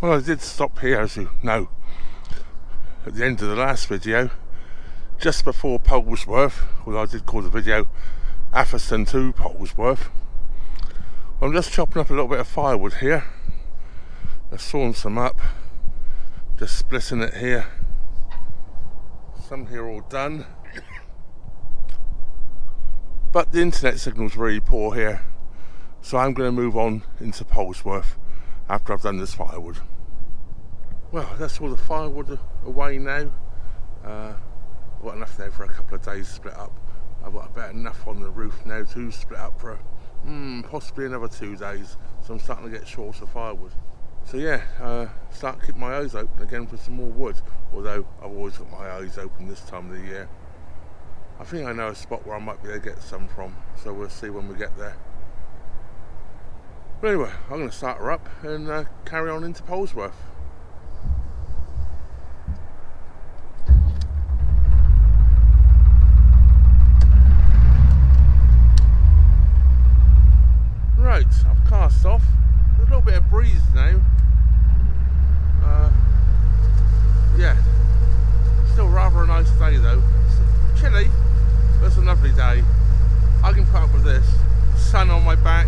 Well, I did stop here, as you know, at the end of the last video, just before Polesworth, although I did call the video Atherstone to Polesworth. I'm just chopping up a little bit of firewood here. I've sawn some up, just splitting it here. Some here all done. But the internet signal's really poor here, so I'm going to move on into Polesworth after I've done this firewood. Well, that's all the firewood away now. I've got enough there for a couple of days split up. I've got about enough on the roof now to split up for possibly another 2 days, so I'm starting to get short of firewood. So yeah, start keeping my eyes open again for some more wood, although I've always got my eyes open this time of the year. I think I know a spot where I might be able to get some from, so we'll see when we get there. But anyway, I'm going to start her up and carry on into Polesworth. Right, I've cast off. There's a little bit of breeze now. Yeah, still rather a nice day though. It's chilly, but it's a lovely day. I can put up with this. Sun on my back,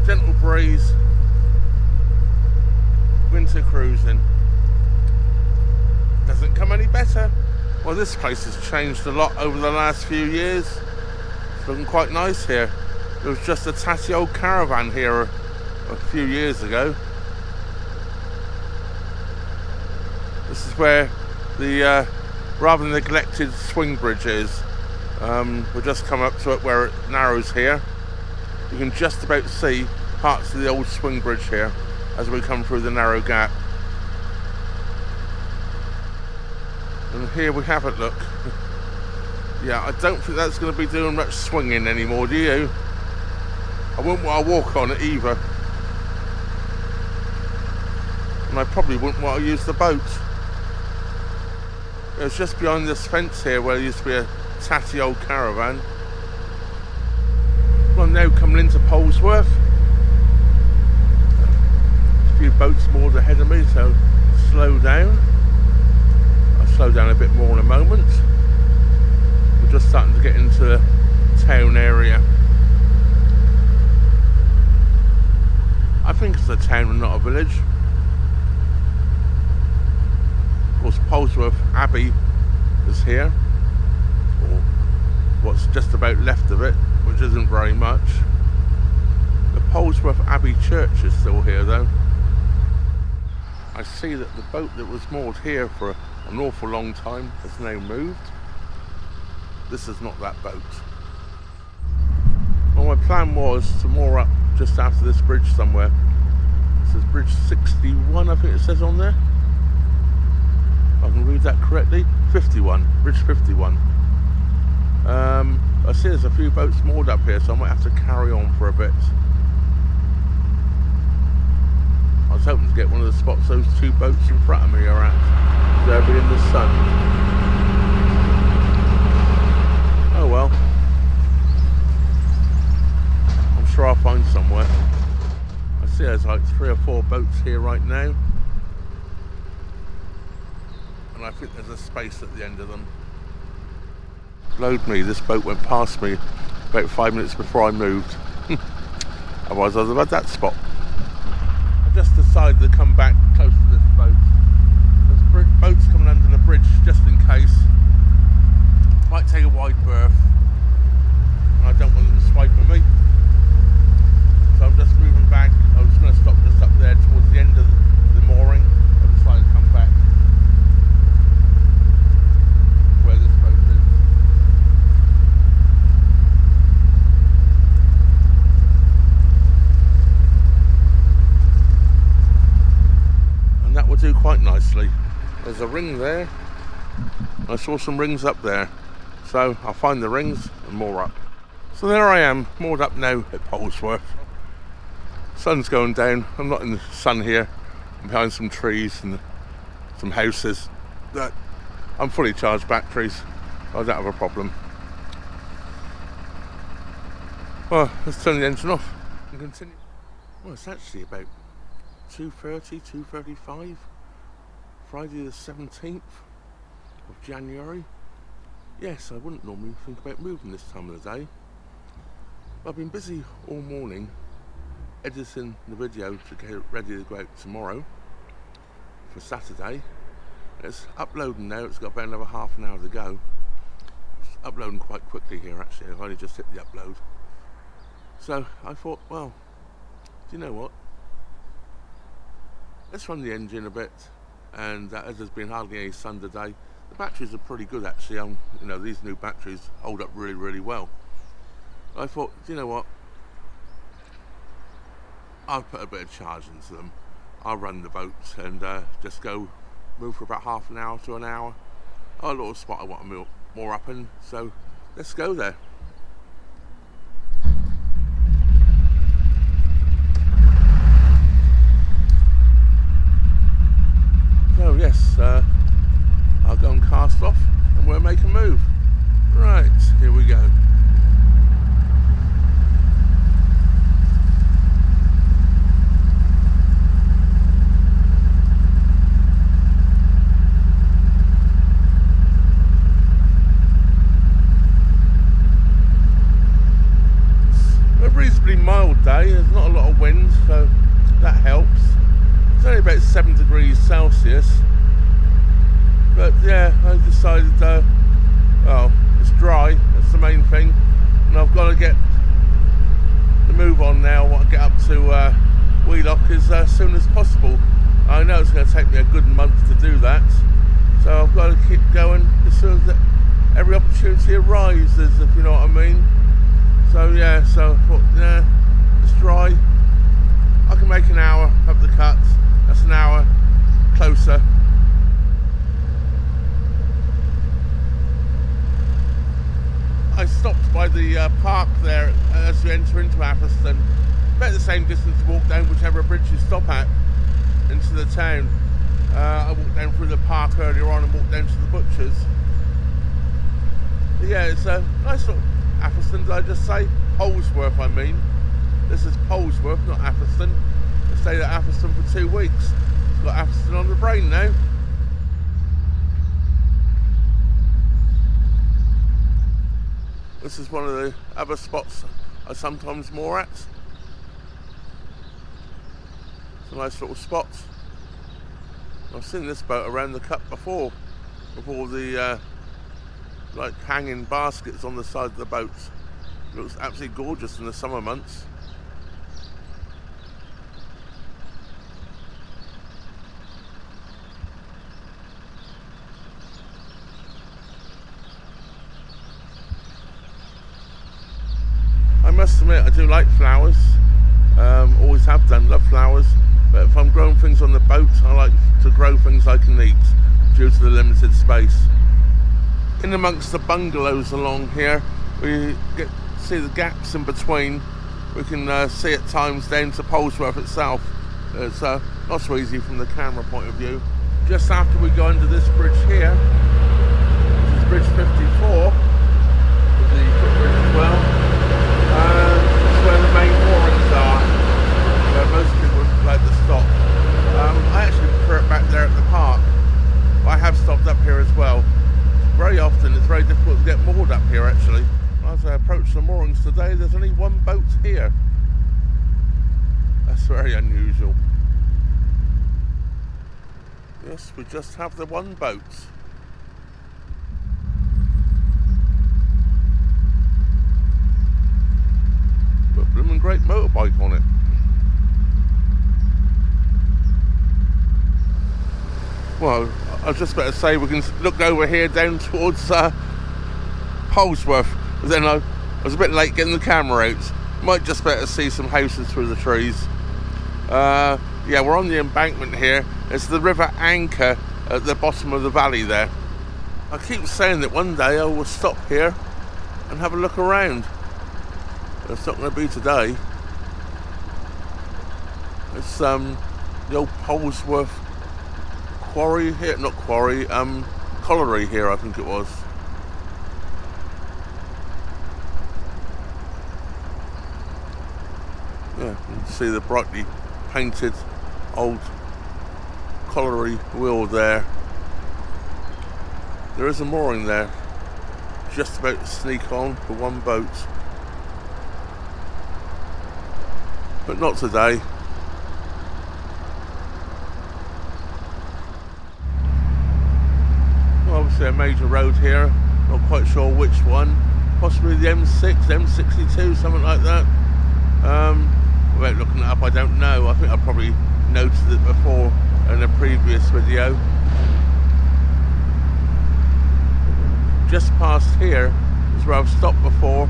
gentle breeze, winter cruising. Doesn't come any better. Well, this place has changed a lot over the last few years. It's looking quite nice here. There was just a tatty old caravan here a few years ago. This is where the rather neglected swing bridge is. We'll just come up to it where it narrows here. You can just about see parts of the old swing bridge here as we come through the narrow gap. And here we have it, look. Yeah, I don't think that's going to be doing much swinging anymore, do you? I wouldn't want to walk on it either. And I probably wouldn't want to use the boat. It was just behind this fence here where there used to be a tatty old caravan. Well, I'm now coming into Polesworth. A few boats moored ahead of me, so slow down. I'll slow down a bit more in a moment. We're just starting to get into the town area. I think it's a town and not a village. Of course, Polesworth Abbey is here, or what's just about left of it, which isn't very much. The Polesworth Abbey Church is still here though. I see that the boat that was moored here for an awful long time has now moved. This is not that boat. Well, my plan was to moor up just after this bridge somewhere. This is bridge 61, I think it says on there. If I can read that correctly. 51, bridge 51. I see there's a few boats moored up here, so I might have to carry on for a bit. I was hoping to get one of the spots those two boats in front of me are at. They'll be in the sun. Oh well. I'm sure I'll find somewhere. I see there's like 3 or 4 boats here right now. And I think there's a space at the end of them. Load me, this boat went past me about 5 minutes before I moved. Otherwise I'd have had that spot. I just decided to come back close to this boat. There's boats coming under the bridge just in case. Might take a wide berth. I don't want them swiping me. So I'm just moving back. I was going to stop just up there towards the end of the mooring. I decided to come back where this boat is. And that will do quite nicely. There's a ring there. I saw some rings up there. So I'll find the rings and moor up. So there I am, moored up now at Polesworth. Sun's going down. I'm not in the sun here. I'm behind some trees and some houses. I'm fully charged batteries. I don't have a problem. Well, let's turn the engine off and continue. Well, it's actually about 2:30, 2:35, Friday the 17th of January. Yes, I wouldn't normally think about moving this time of the day. I've been busy all morning editing the video to get ready to go out tomorrow for Saturday. It's uploading now, it's got about another half an hour to go. It's uploading quite quickly here actually, I've only just hit the upload. So I thought, well, do you know what? Let's run the engine a bit, and as there's been hardly any sun today, the batteries are pretty good actually. These new batteries hold up really, really well. I thought, do you know what? I'll put a bit of charge into them. I'll run the boat and just go move for about half an hour to an hour. A little spot I want to move more up in, so let's go there. So yes, I'll go and cast off and we'll make a move. Right, here we go. Mild day, there's not a lot of wind, so that helps. It's only about 7 degrees Celsius, but yeah, I decided well, it's dry, that's the main thing, and I've got to get the move on now. I want to get up to Wheelock as soon as possible. I know it's going to take me a good month to do that, so I've got to keep going as soon as every opportunity arises, if you know what I mean. So yeah, so I thought, yeah, it's dry. I can make an hour up the cut. That's an hour closer. I stopped by the park there as you enter into Atherstone. About the same distance to walk down whichever bridge you stop at into the town. I walked down through the park earlier on and walked down to the butcher's. But yeah, it's a nice little Atherstone, did I just say? Polesworth, I mean. This is Polesworth, not Atherstone. I stayed at Atherstone for 2 weeks. Got Atherstone on the brain now. This is one of the other spots I sometimes moor at. It's a nice little spot. I've seen this boat around the cut before, with all the like hanging baskets on the side of the boat. It looks absolutely gorgeous in the summer months. I must admit, I do like flowers. Always have done, love flowers. But if I'm growing things on the boat, I like to grow things I can eat due to the limited space. In amongst the bungalows along here, we see the gaps in between. We can see at times down to Polesworth itself. It's not so easy from the camera point of view. Just after we go under this bridge here, which is Bridge 54, with the footbridge as well, that's where the main moorings are, where most people would like to stop. I actually prefer it back there at the park, but I have stopped up here as well. Very often it's very difficult to get moored up here actually. As I approach the moorings today, there's only one boat here. That's very unusual. Yes, we just have the one boat. But a blooming great motorbike on it. Well, I was just about to say we can look over here down towards Polesworth, but then I was a bit late getting the camera out. Might just better see some houses through the trees. Yeah, we're on the embankment here. It's the River Anchor at the bottom of the valley there. I keep saying that one day I will stop here and have a look around. But it's not going to be today. It's the old Polesworth quarry here, not quarry, colliery here I think it was. Yeah, you can see the brightly painted old colliery wheel there. There is a mooring there. Just about to sneak on for one boat. But not today. Well, obviously a major road here. Not quite sure which one. Possibly the M6, M62, something like that. Without looking it up, I don't know. I think I probably noticed it before in a previous video. Just past here is where I've stopped before,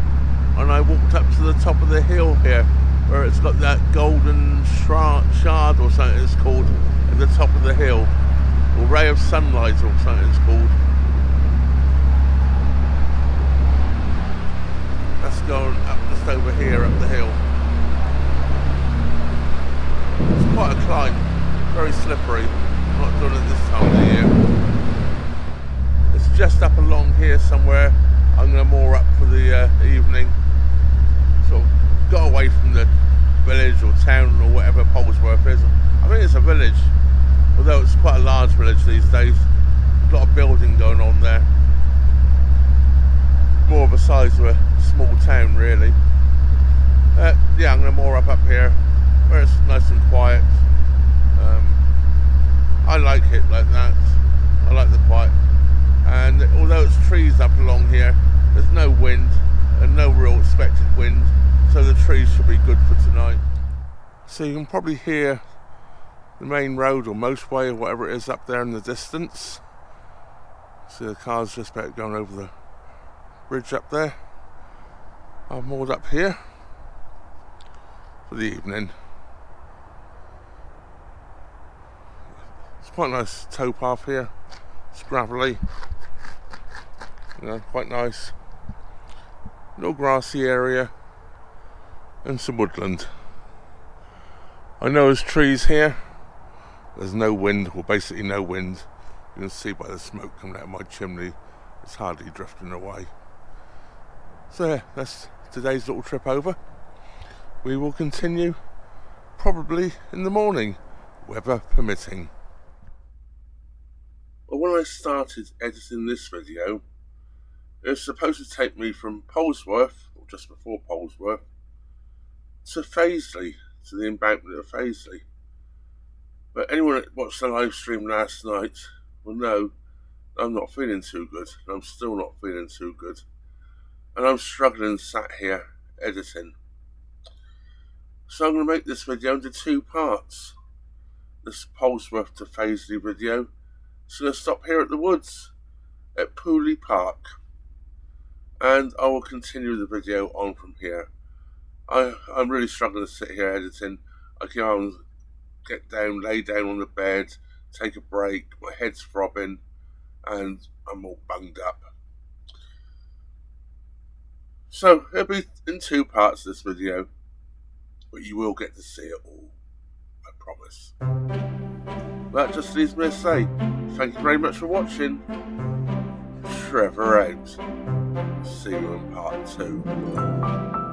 and I walked up to the top of the hill here, where it's got that golden shard or something it's called at the top of the hill, or ray of sunlight or something it's called. That's going up just over here up the hill. It's quite a climb, very slippery. I'm not doing it this time of the year. It's just up along here somewhere. I'm going to moor up for the evening. Sort of got away from the village or town or whatever Polesworth is. I think it's a village, although it's quite a large village these days. A lot of building going on there. More of a size of a small town really. Yeah, I'm going to moor up here where it's nice and quiet. I like it like that. I like the quiet. And although it's trees up along here, there's no wind and no real expected wind, so the trees should be good for tonight. So you can probably hear the main road or motorway or whatever it is up there in the distance. See the car's just about going over the bridge up there. I've moored up here for the evening. It's quite a nice towpath here. It's gravelly, you know, quite nice. Little grassy area and some woodland. I know there's trees here. There's no wind, or basically no wind. You can see by the smoke coming out of my chimney, it's hardly drifting away. So yeah, that's today's little trip over. We will continue probably in the morning, weather permitting. Well, when I started editing this video, it was supposed to take me from Polesworth, or just before Polesworth, to Fazeley, to the embankment of Fazeley. But anyone that watched the live stream last night will know I'm not feeling too good, and I'm still not feeling too good. And I'm struggling sat here editing. So I'm going to make this video into two parts. This Polesworth to Fazeley video. It's going to stop here at the woods at Pooley Park, and I will continue the video on from here. I'm really struggling to sit here editing. I can't get down, lay down on the bed, take a break, my head's throbbing, and I'm all bunged up. So it'll be in two parts this video, but you will get to see it all, I promise. That just leaves me to say, thank you very much for watching. Trevor out. See you in part 2.